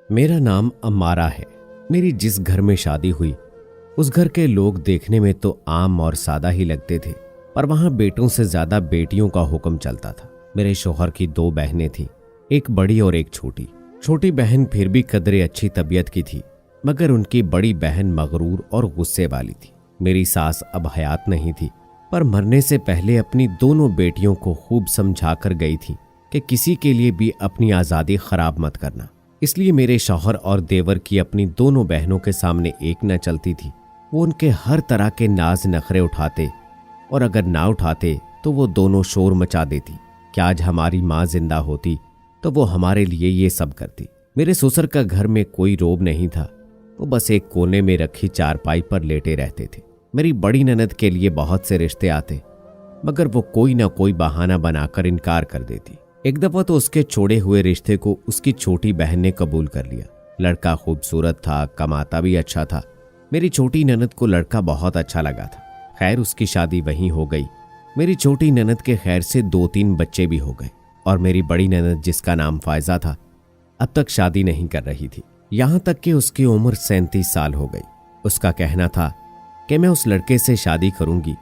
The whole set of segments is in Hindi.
मेरा नाम अम्मारा है। मेरी जिस घर में शादी हुई उस घर के लोग देखने में तो आम और सादा ही लगते थे, पर वहां बेटों से ज्यादा बेटियों का हुक्म चलता था। मेरे शौहर की 2 बहनें थीं, एक बड़ी और एक छोटी। छोटी बहन फिर भी कदरे अच्छी तबीयत की थी, मगर उनकी बड़ी बहन मगरूर और गुस्से वाली थी। मेरी सास अब हयात नहीं थी, पर मरने से पहले अपनी दोनों बेटियों को खूब समझा कर गई थी कि किसी के लिए भी अपनी आज़ादी खराब मत करना। इसलिए मेरे शौहर और देवर की अपनी दोनों बहनों के सामने एक न चलती थी। वो उनके हर तरह के नाज नखरे उठाते, और अगर ना उठाते तो वो दोनों शोर मचा देती कि आज हमारी माँ जिंदा होती तो वो हमारे लिए ये सब करती। मेरे ससुर का घर में कोई रोब नहीं था, वो बस एक कोने में रखी चारपाई पर लेटे रहते थे। मेरी बड़ी ननद के लिए बहुत से रिश्ते आते, मगर वो कोई ना कोई बहाना बनाकर इनकार कर देती। एक दफा तो उसके छोड़े हुए रिश्ते को उसकी छोटी बहन ने कबूल कर लिया। लड़का खूबसूरत था, कमाता भी अच्छा था। मेरी छोटी ननद को लड़का बहुत अच्छा लगा था। खैर उसकी शादी वहीं हो गई। मेरी छोटी ननद के खैर से 2-3 बच्चे भी हो गए, और मेरी बड़ी ननद जिसका नाम फायजा था अब तक शादी नहीं कर रही थी, यहां तक कि उसकी उम्र 37 साल हो गई। उसका कहना था कि मैं उस लड़के से शादी करूंगी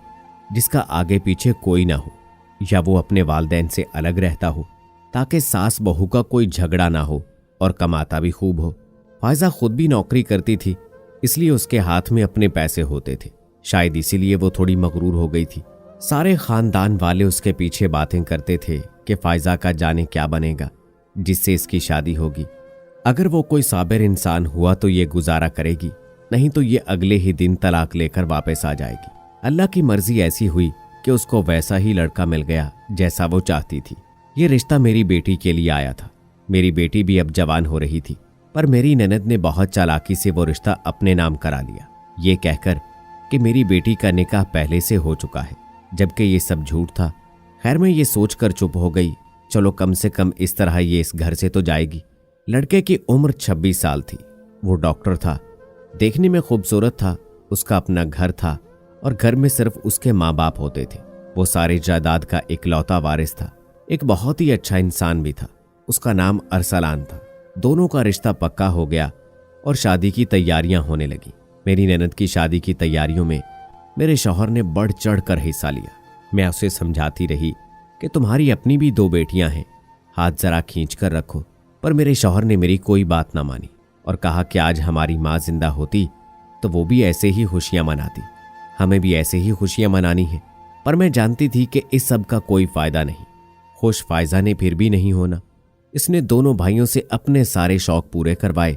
जिसका आगे पीछे कोई ना हो, या वो अपने वालिदैन से अलग रहता हो, ताकि सास बहू का कोई झगड़ा ना हो, और कमाता भी खूब हो। फायजा खुद भी नौकरी करती थी, इसलिए उसके हाथ में अपने पैसे होते थे। शायद इसीलिए वो थोड़ी मगरूर हो गई थी। सारे खानदान वाले उसके पीछे बातें करते थे कि फायजा का जाने क्या बनेगा, जिससे इसकी शादी होगी। अगर वो कोई साबिर इंसान हुआ तो ये गुजारा करेगी, नहीं तो ये अगले ही दिन तलाक लेकर वापस आ जाएगी। अल्लाह की मर्जी ऐसी हुई कि उसको वैसा ही लड़का मिल गया जैसा वो चाहती थी। ये रिश्ता मेरी बेटी के लिए आया था। मेरी बेटी भी अब जवान हो रही थी, पर मेरी ननद ने बहुत चालाकी से वो रिश्ता अपने नाम करा लिया, ये कहकर कि मेरी बेटी का निकाह पहले से हो चुका है, जबकि ये सब झूठ था। खैर मैं ये सोचकर चुप हो गई, चलो कम से कम इस तरह ये इस घर से तो जाएगी। लड़के की उम्र 26 साल थी। वो डॉक्टर था, देखने में खूबसूरत था, उसका अपना घर था, और घर में सिर्फ उसके माँ बाप होते थे। वो सारी जायदाद का इकलौता वारिस था। एक बहुत ही अच्छा इंसान भी था। उसका नाम अरसलान था। दोनों का रिश्ता पक्का हो गया और शादी की तैयारियां होने लगी। मेरी ननद की शादी की तैयारियों में मेरे शौहर ने बढ़ चढ़ कर हिस्सा लिया। मैं उसे समझाती रही कि तुम्हारी अपनी भी 2 बेटियां हैं, हाथ जरा खींच कर रखो, पर मेरे शौहर ने मेरी कोई बात ना मानी और कहा कि आज हमारी माँ जिंदा होती तो वो भी ऐसे ही खुशियां मनाती, हमें भी ऐसे ही खुशियां मनानी है। पर मैं जानती थी कि इस सब का कोई फायदा नहीं। खुश फायजा ने फिर भी नहीं होना। इसने दोनों भाइयों से अपने सारे शौक पूरे करवाए,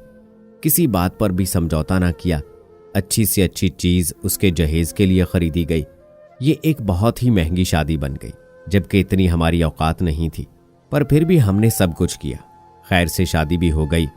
किसी बात पर भी समझौता ना किया। अच्छी से अच्छी चीज उसके जहेज के लिए खरीदी गई। ये एक बहुत ही महंगी शादी बन गई, जबकि इतनी हमारी औकात नहीं थी, पर फिर भी हमने सब कुछ किया। खैर से शादी भी हो गई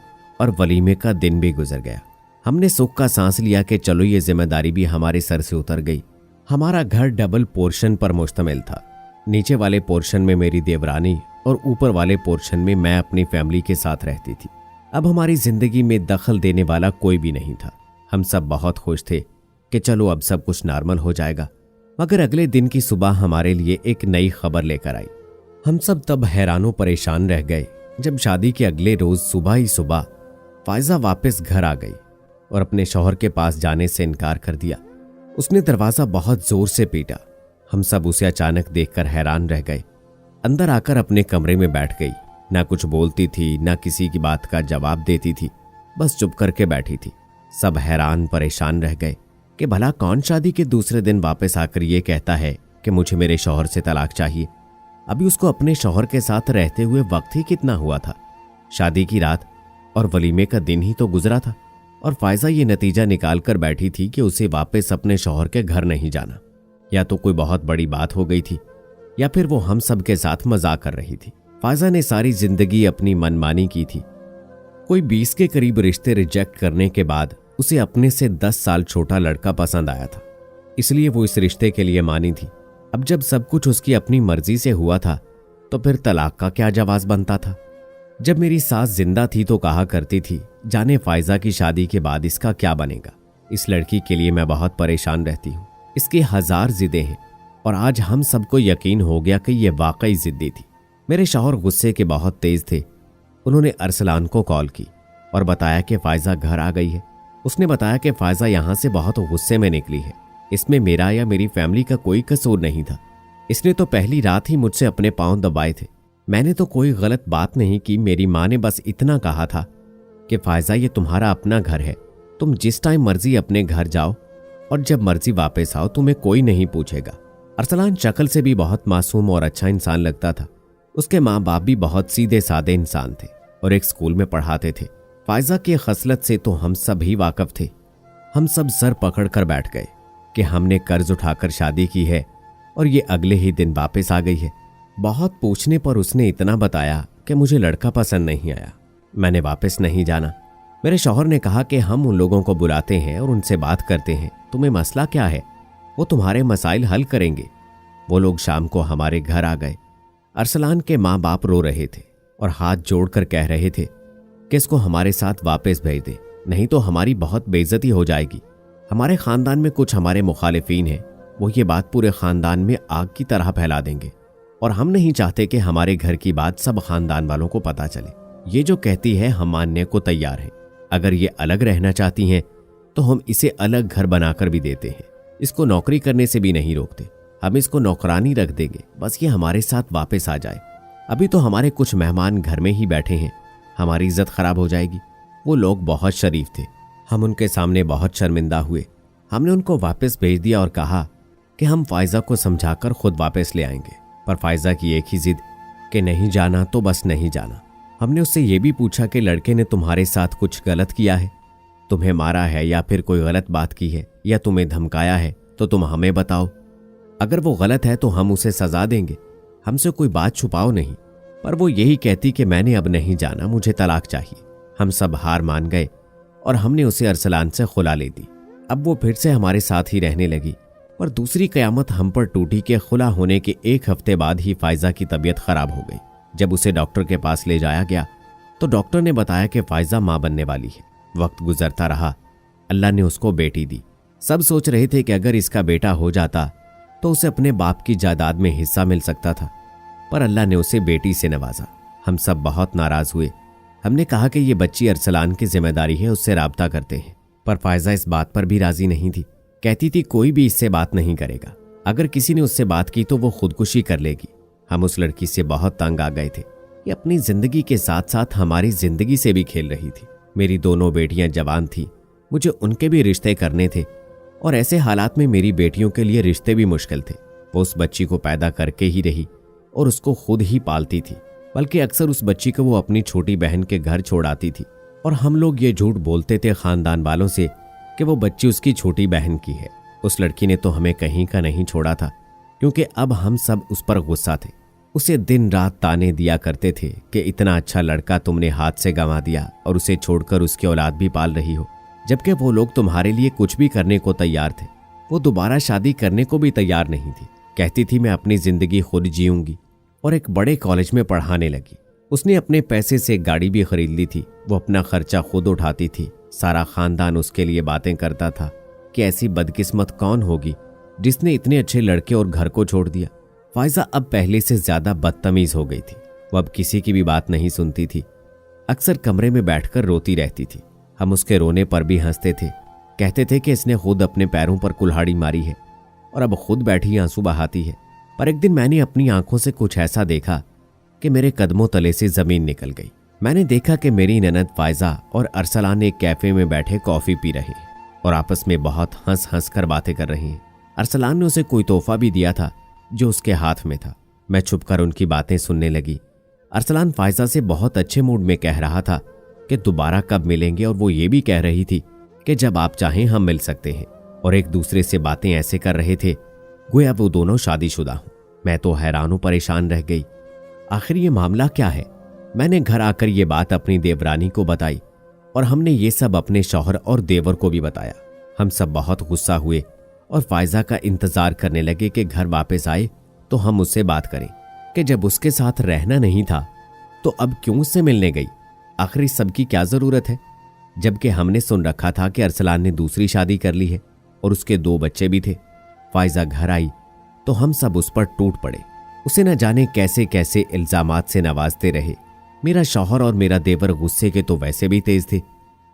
और वलीमे का दिन भी गुजर गया। हमने सुख का सांस लिया कि चलो ये जिम्मेदारी भी हमारे सर से उतर गई। हमारा घर डबल पोर्शन पर मुश्तमिल था। नीचे वाले पोर्शन में मेरी देवरानी और ऊपर वाले पोर्शन में मैं अपनी फैमिली के साथ रहती थी। अब हमारी जिंदगी में दखल देने वाला कोई भी नहीं था। हम सब बहुत खुश थे कि चलो अब सब कुछ नॉर्मल हो जाएगा। मगर अगले दिन की सुबह हमारे लिए एक नई खबर लेकर आई। हम सब तब हैरानों परेशान रह गए जब शादी के अगले रोज सुबह ही सुबह फायजा वापस घर आ गई और अपने शौहर के पास जाने से इनकार कर दिया। उसने दरवाजा बहुत जोर से पीटा। हम सब उसे अचानक देखकर हैरान रह गए। अंदर आकर अपने कमरे में बैठ गई। ना कुछ बोलती थी, ना किसी की बात का जवाब देती थी, बस चुप करके बैठी थी। सब हैरान परेशान रह गए कि भला कौन शादी के दूसरे दिन वापस आकर ये कहता है कि मुझे मेरे शौहर से तलाक चाहिए। अभी उसको अपने शौहर के साथ रहते हुए वक्त ही कितना हुआ था। शादी की रात और वलीमे का दिन ही तो गुजरा था, और फायजा ये नतीजा निकाल कर बैठी थी कि उसे वापस अपने शौहर के घर नहीं जाना। या तो कोई बहुत बड़ी बात हो गई थी, या फिर वो हम सब के साथ मजाक कर रही थी। फायजा ने सारी जिंदगी अपनी मनमानी की थी। कोई 20 के करीब रिश्ते रिजेक्ट करने के बाद उसे अपने से 10 साल छोटा लड़का पसंद आया था, इसलिए वो इस रिश्ते के लिए मानी थी। अब जब सब कुछ उसकी अपनी मर्जी से हुआ था तो फिर तलाक का क्या जवाब बनता था। जब मेरी सास जिंदा थी तो कहा करती थी, जाने फायजा की शादी के बाद इसका क्या बनेगा। इस लड़की के लिए मैं बहुत परेशान रहती हूँ, इसकी 1000 जिदें हैं, और आज हम सबको यकीन हो गया कि ये वाकई जिद्दी थी। मेरे शौहर गुस्से के बहुत तेज थे। उन्होंने अरसलान को कॉल की और बताया कि फायजा घर आ गई है। उसने बताया कि फायजा यहाँ से बहुत गुस्से में निकली है। इसमें मेरा या मेरी फैमिली का कोई कसूर नहीं था। इसने तो पहली रात ही मुझसे अपने पांव दबाए थे। मैंने तो कोई गलत बात नहीं की। मेरी माँ ने बस इतना कहा था कि फायजा ये तुम्हारा अपना घर है, तुम जिस टाइम मर्जी अपने घर जाओ और जब मर्जी वापस आओ, तुम्हें कोई नहीं पूछेगा। अरसलान शक्ल से भी बहुत मासूम और अच्छा इंसान लगता था। उसके माँ बाप भी बहुत सीधे सादे इंसान थे और एक स्कूल में पढ़ाते थे। फायजा की खसलत से तो हम सब ही वाकफ थे। हम सब सर पकड़ कर बैठ गए कि हमने कर्ज उठाकर शादी की है और ये अगले ही दिन वापस आ गई है। बहुत पूछने पर उसने इतना बताया कि मुझे लड़का पसंद नहीं आया, मैंने वापस नहीं जाना। मेरे शौहर ने कहा कि हम उन लोगों को बुलाते हैं और उनसे बात करते हैं, तुम्हें मसला क्या है, वो तुम्हारे मसाइल हल करेंगे। वो लोग शाम को हमारे घर आ गए। अरसलान के माँ बाप रो रहे थे और हाथ जोड़कर कह रहे थे कि इसको हमारे साथ वापस भेज दे, नहीं तो हमारी बहुत बेइज्जती हो जाएगी। हमारे खानदान में कुछ हमारे मुखालिफिन हैं, वो ये बात पूरे खानदान में आग की तरह फैला देंगे और हम नहीं चाहते कि हमारे घर की बात सब खानदान वालों को पता चले। ये जो कहती है हम मानने को तैयार हैं। अगर ये अलग रहना चाहती हैं तो हम इसे अलग घर बनाकर भी देते हैं। इसको नौकरी करने से भी नहीं रोकते, हम इसको नौकरानी रख देंगे, बस ये हमारे साथ वापस आ जाए। अभी तो हमारे कुछ मेहमान घर में ही बैठे हैं, हमारी इज्जत खराब हो जाएगी। वो लोग बहुत शरीफ थे, हम उनके सामने बहुत शर्मिंदा हुए। हमने उनको वापस भेज दिया और कहा कि हम फायजा को समझाकर खुद वापस ले आएंगे, पर फायजा की एक ही जिद कि नहीं जाना तो बस नहीं जाना। हमने उससे ये भी पूछा कि लड़के ने तुम्हारे साथ कुछ गलत किया है, तुम्हें मारा है या फिर कोई गलत बात की है या तुम्हें धमकाया है तो तुम हमें बताओ। अगर वो गलत है तो हम उसे सजा देंगे, हमसे कोई बात छुपाओ नहीं। पर वो यही कहती कि मैंने अब नहीं जाना, मुझे तलाक चाहिए। हम सब हार मान गए और हमने उसे अरसलान से खुला ले दी। अब वो फिर से हमारे साथ ही रहने लगी। पर दूसरी कयामत हम पर टूटी कि खुला होने के एक हफ्ते बाद ही फायजा की तबीयत खराब हो गई। जब उसे डॉक्टर के पास ले जाया गया तो डॉक्टर ने बताया कि फायजा मां बनने वाली है। वक्त गुजरता रहा, अल्लाह ने उसको बेटी दी। सब सोच रहे थे कि अगर इसका बेटा हो जाता तो उसे अपने बाप की जायदाद में हिस्सा मिल सकता था, पर अल्लाह ने उसे बेटी से नवाजा। हम सब बहुत नाराज हुए। हमने कहा कि ये बच्ची अरसलान की जिम्मेदारी है, उससे राब्ता करते हैं। पर फायजा इस बात पर भी राजी नहीं थी। कहती थी कोई भी इससे बात नहीं करेगा, अगर किसी ने उससे बात की तो वो खुदकुशी कर लेगी। हम उस लड़की से बहुत तंग आ गए थे। ये अपनी जिंदगी के साथ साथ हमारी जिंदगी से भी खेल रही थी। मेरी दोनों बेटियां जवान थीं, मुझे उनके भी रिश्ते करने थे और ऐसे हालात में मेरी बेटियों के लिए रिश्ते भी मुश्किल थे। वो उस बच्ची को पैदा करके ही रही और उसको खुद ही पालती थी, बल्कि अक्सर उस बच्ची को वो अपनी छोटी बहन के घर छोड़ आती थी। और हम लोग ये झूठ बोलते थे खानदान वालों से कि वो बच्ची उसकी छोटी बहन की है। उस लड़की ने तो हमें कहीं का नहीं छोड़ा था, क्योंकि अब हम सब उस पर गुस्सा थे। उसे दिन रात ताने दिया करते थे कि इतना अच्छा लड़का तुमने हाथ से गंवा दिया और उसे छोड़कर उसकी औलाद भी पाल रही हो, जबकि वो लोग तुम्हारे लिए कुछ भी करने को तैयार थे। वो दोबारा शादी करने को भी तैयार नहीं थी। कहती थी मैं अपनी जिंदगी खुद जीऊंगी और एक बड़े कॉलेज में पढ़ाने लगी। उसने अपने पैसे से गाड़ी भी खरीद ली थी। वो अपना खर्चा खुद उठाती थी। सारा खानदान उसके लिए बातें करता था कि ऐसी बदकिस्मत कौन होगी जिसने इतने अच्छे लड़के और घर को छोड़ दिया। फायजा अब पहले से ज्यादा बदतमीज हो गई थी। वो अब किसी की भी बात नहीं सुनती थी। अक्सर कमरे में बैठकर रोती रहती थी। हम उसके रोने पर भी हंसते थे, कहते थे कि इसने खुद अपने पैरों पर कुल्हाड़ी मारी है और अब खुद बैठी आंसू बहाती है। पर एक दिन मैंने अपनी आंखों से कुछ ऐसा देखा कि मेरे कदमों तले से जमीन निकल गई। मैंने देखा कि मेरी ननद फायजा और अरसलान एक कैफे में बैठे कॉफी पी रहे हैं और आपस में बहुत हंस हंस कर बातें कर रहे हैं। अरसलान ने उसे कोई तोहफा भी दिया था जो उसके हाथ में था। मैं छुपकर उनकी बातें सुनने लगी। अरसलान फायजा से बहुत अच्छे मूड में कह रहा था कि दोबारा कब मिलेंगे, और वो ये भी कह रही थी कि जब आप चाहें हम मिल सकते हैं, और एक दूसरे से बातें ऐसे कर रहे थे गोया वो दोनों शादीशुदा हों। मैं तो हैरान परेशान रह गई। आखिर ये मामला क्या है? मैंने घर आकर ये बात अपनी देवरानी को बताई और हमने ये सब अपने शौहर और देवर को भी बताया। हम सब बहुत गुस्सा हुए और फायजा का इंतजार करने लगे कि घर वापस आए तो हम उससे बात करें कि जब उसके साथ रहना नहीं था तो अब क्यों उससे मिलने गई। आखिर इस सब की क्या जरूरत है, जबकि हमने सुन रखा था कि अरसलान ने दूसरी शादी कर ली है और उसके 2 बच्चे भी थे। फायजा घर आई तो हम सब उस पर टूट पड़े। उसे न जाने कैसे कैसे इल्जामात से नवाजते रहे मेरा शौहर और मेरा देवर गुस्से के तो वैसे भी तेज थे,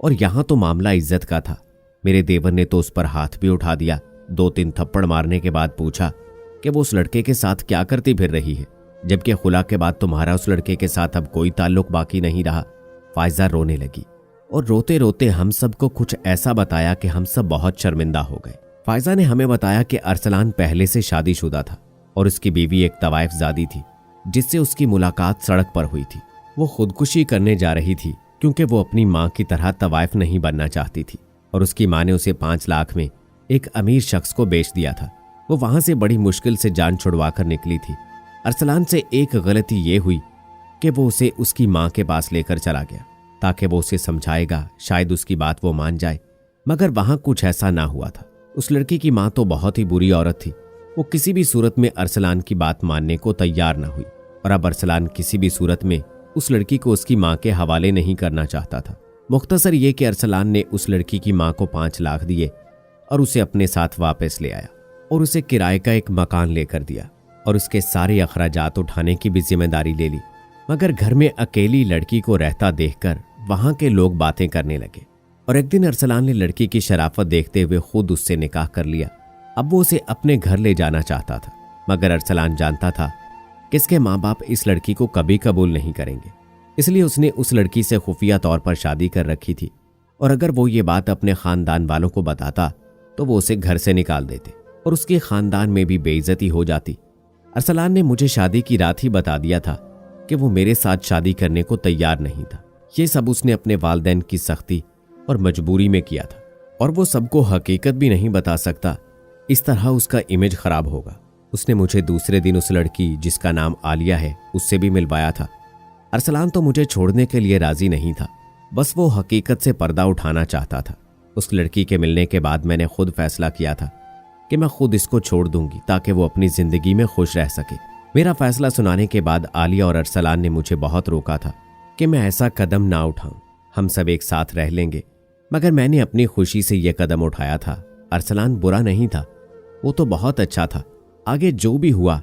और यहां तो मामला इज्जत का था। मेरे देवर ने तो उस पर हाथ भी उठा दिया। 2-3 थप्पड़ मारने के बाद पूछा कि वो उस लड़के के साथ क्या करती फिर रही है, जबकि खुला के बाद तुम्हारा उस लड़के के साथ अब कोई ताल्लुक बाकी नहीं रहा। फायजा रोने लगी और रोते रोते हम सबको कुछ ऐसा बताया कि हम सब बहुत शर्मिंदा हो गए। फायजा ने हमें बताया कि अरसलान पहले से शादीशुदा था और उसकी बीवी एक तवाइफजादी थी, जिससे उसकी मुलाकात सड़क पर हुई थी। वो खुदकुशी करने जा रही थी क्योंकि वो अपनी माँ की तरह तवाइफ नहीं बनना चाहती थी, और उसकी माँ ने उसे 5 लाख में एक अमीर शख्स को बेच दिया था। वो वहां से बड़ी मुश्किल से जान छुड़वा कर निकली थी। अरसलान से एक गलती ये हुई कि वो उसे उसकी माँ के पास लेकर चला गया ताकि वो उसे समझाएगा, शायद उसकी बात वो मान जाए, मगर वहां कुछ ऐसा ना हुआ था। उस लड़की की माँ तो बहुत ही बुरी औरत थी। वो किसी भी सूरत में अरसलान की बात मानने को तैयार न हुई, और अब अरसलान किसी भी सूरत में उस लड़की को उसकी माँ के हवाले नहीं करना चाहता था। मुख्तसर ये कि अरसलान ने उस लड़की की माँ को 5 लाख दिए और उसे अपने साथ वापस ले आया और उसे किराए का एक मकान लेकर दिया और उसके सारे अखराजात उठाने की भी जिम्मेदारी ले ली। मगर घर में अकेली लड़की को रहता देखकर वहां के लोग बातें करने लगे, और एक दिन अरसलान ने लड़की की शराफत देखते हुए खुद उससे निकाह कर लिया। अब वो उसे अपने घर ले जाना चाहता था, मगर अरसलान जानता था कि इसके माँ बाप इस लड़की को कभी कबूल नहीं करेंगे, इसलिए उसने उस लड़की से खुफिया तौर पर शादी कर रखी थी, और अगर वो ये बात अपने खानदान वालों को बताता तो वो उसे घर से निकाल देते और उसके खानदान में भी बेइज्जती हो जाती। अरसलान ने मुझे शादी की रात ही बता दिया था कि वो मेरे साथ शादी करने को तैयार नहीं था। ये सब उसने अपने वालिदैन की सख्ती और मजबूरी में किया था, और वो सबको हकीकत भी नहीं बता सकता, इस तरह उसका इमेज खराब होगा। उसने मुझे दूसरे दिन उस लड़की जिसका नाम आलिया है उससे भी मिलवाया था। अरसलान तो मुझे छोड़ने के लिए राजी नहीं था, बस वो हकीकत से पर्दा उठाना चाहता था। उस लड़की के मिलने के बाद मैंने खुद फैसला किया था कि मैं खुद इसको छोड़ दूंगी ताकि वो अपनी जिंदगी में खुश रह सके। मेरा फैसला सुनाने के बाद आलिया और अरसलान ने मुझे बहुत रोका था कि मैं ऐसा कदम ना उठाऊं, हम सब एक साथ रह लेंगे, मगर मैंने अपनी खुशी से यह कदम उठाया था। अरसलान बुरा नहीं था, वो तो बहुत अच्छा था। आगे जो भी हुआ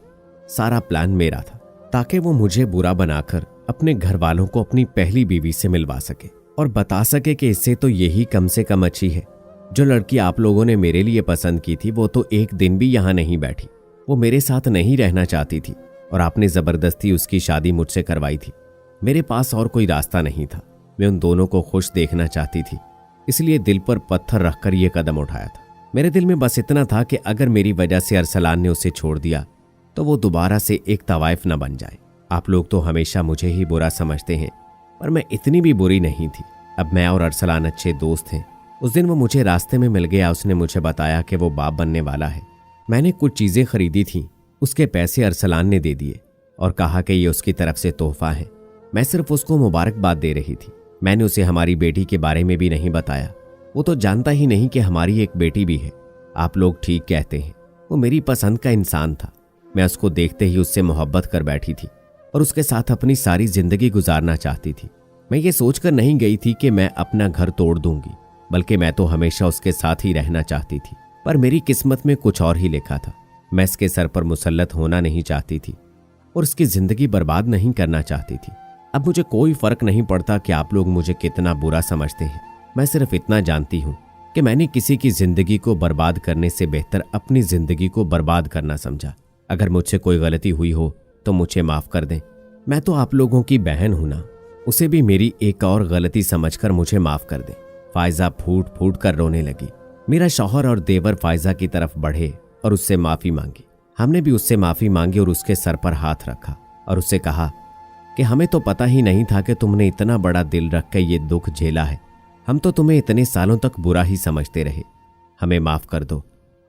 सारा प्लान मेरा था ताकि वो मुझे बुरा बनाकर अपने घर वालों को अपनी पहली बीवी से मिलवा सके और बता सके कि इससे तो यही कम से कम अच्छी है। जो लड़की आप लोगों ने मेरे लिए पसंद की थी वो तो एक दिन भी यहाँ नहीं बैठी, वो मेरे साथ नहीं रहना चाहती थी और आपने जबरदस्ती उसकी शादी मुझसे करवाई थी। मेरे पास और कोई रास्ता नहीं था, मैं उन दोनों को खुश देखना चाहती थी, इसलिए दिल पर पत्थर रखकर यह कदम उठाया था। मेरे दिल में बस इतना था कि अगर मेरी वजह से अरसलान ने उसे छोड़ दिया तो वो दोबारा से एक तवाइफ न बन जाए। आप लोग तो हमेशा मुझे ही बुरा समझते हैं, पर मैं इतनी भी बुरी नहीं थी। अब मैं और अरसलान अच्छे दोस्त हैं। उस दिन वो मुझे रास्ते में मिल गया, उसने मुझे बताया कि वो बाप बनने वाला है। मैंने कुछ चीज़ें खरीदी थी, उसके पैसे अरसलान ने दे दिए और कहा कि ये उसकी तरफ से तोहफा है। मैं सिर्फ उसको मुबारकबाद दे रही थी। मैंने उसे हमारी बेटी के बारे में भी नहीं बताया, वो तो जानता ही नहीं कि हमारी एक बेटी भी है। आप लोग ठीक कहते हैं, वो मेरी पसंद का इंसान था। मैं उसको देखते ही उससे मोहब्बत कर बैठी थी और उसके साथ अपनी सारी जिंदगी गुजारना चाहती थी। मैं ये सोचकर नहीं गई थी कि मैं अपना घर तोड़ दूंगी, बल्कि मैं तो हमेशा उसके साथ ही रहना चाहती थी। पर मेरी किस्मत में कुछ और ही लिखा था। मैं इसके सर पर मुसल्लत होना नहीं चाहती थी और उसकी जिंदगी बर्बाद नहीं करना चाहती थी। अब मुझे कोई फर्क नहीं पड़ता कि आप लोग मुझे कितना बुरा समझते हैं। मैं सिर्फ इतना जानती हूँ कि मैंने किसी की जिंदगी को बर्बाद करने से बेहतर अपनी जिंदगी को बर्बाद करना समझा। अगर मुझसे कोई गलती हुई हो तो मुझे माफ कर दें। मैं तो आप लोगों की बहन हूं ना, उसे भी मेरी एक और गलती समझकर मुझे माफ कर दें। फायजा फूट फूट कर रोने लगी। मेरा शौहर और देवर फायजा की तरफ बढ़े और उससे माफी मांगी। हमने भी उससे माफी मांगी और उसके सर पर हाथ रखा और उससे कहा कि हमें तो पता ही नहीं था कि तुमने इतना बड़ा दिल रख के ये दुख झेला है। हम तो तुम्हें इतने सालों तक बुरा ही समझते रहे, हमें माफ कर दो।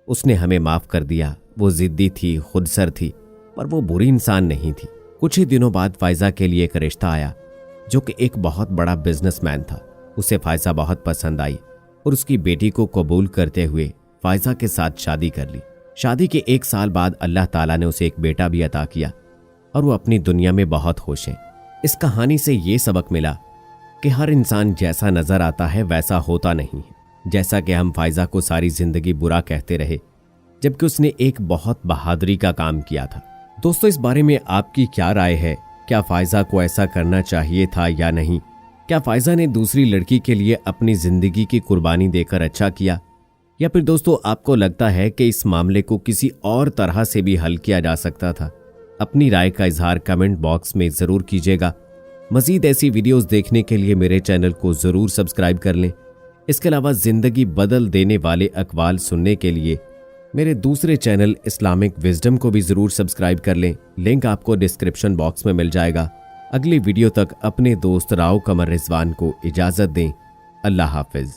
उसने हमें माफ कर दिया। वो जिद्दी थी, खुदसर थी, पर वो बुरी इंसान नहीं थी। कुछ ही दिनों बाद फायजा के लिए एक रिश्ता आया जो कि एक बहुत बड़ा बिजनेसमैन था। उसे फायजा बहुत पसंद आई और उसकी बेटी को कबूल करते हुए फायजा के साथ शादी कर ली। शादी के 1 साल बाद अल्लाह ताला ने उसे एक बेटा भी अता किया और वो अपनी दुनिया में बहुत खुश है। इस कहानी से ये सबक मिला कि हर इंसान जैसा नजर आता है वैसा होता नहीं है। जैसा कि हम फायजा को सारी जिंदगी बुरा कहते रहे, जबकि उसने एक बहुत बहादुरी का काम किया था। दोस्तों, इस बारे में आपकी क्या राय है क्या फायजा को ऐसा करना चाहिए था या नहीं? क्या फायजा ने दूसरी लड़की के लिए अपनी जिंदगी की कुर्बानी देकर अच्छा किया? या फिर दोस्तों आपको लगता है कि इस मामले को किसी और तरह से भी हल किया जा सकता था? अपनी राय का इजहार कमेंट बॉक्स में जरूर कीजिएगा। मजीद ऐसी वीडियोस देखने के लिए मेरे चैनल को जरूर सब्सक्राइब कर लें। इसके अलावा जिंदगी बदल देने वाले अक़वाल सुनने के लिए मेरे दूसरे चैनल इस्लामिक विजडम को भी जरूर सब्सक्राइब कर लें। लिंक आपको डिस्क्रिप्शन बॉक्स में मिल जाएगा। अगली वीडियो तक अपने दोस्त राव कमर रिजवान को इजाजत दें। अल्लाह हाफिज।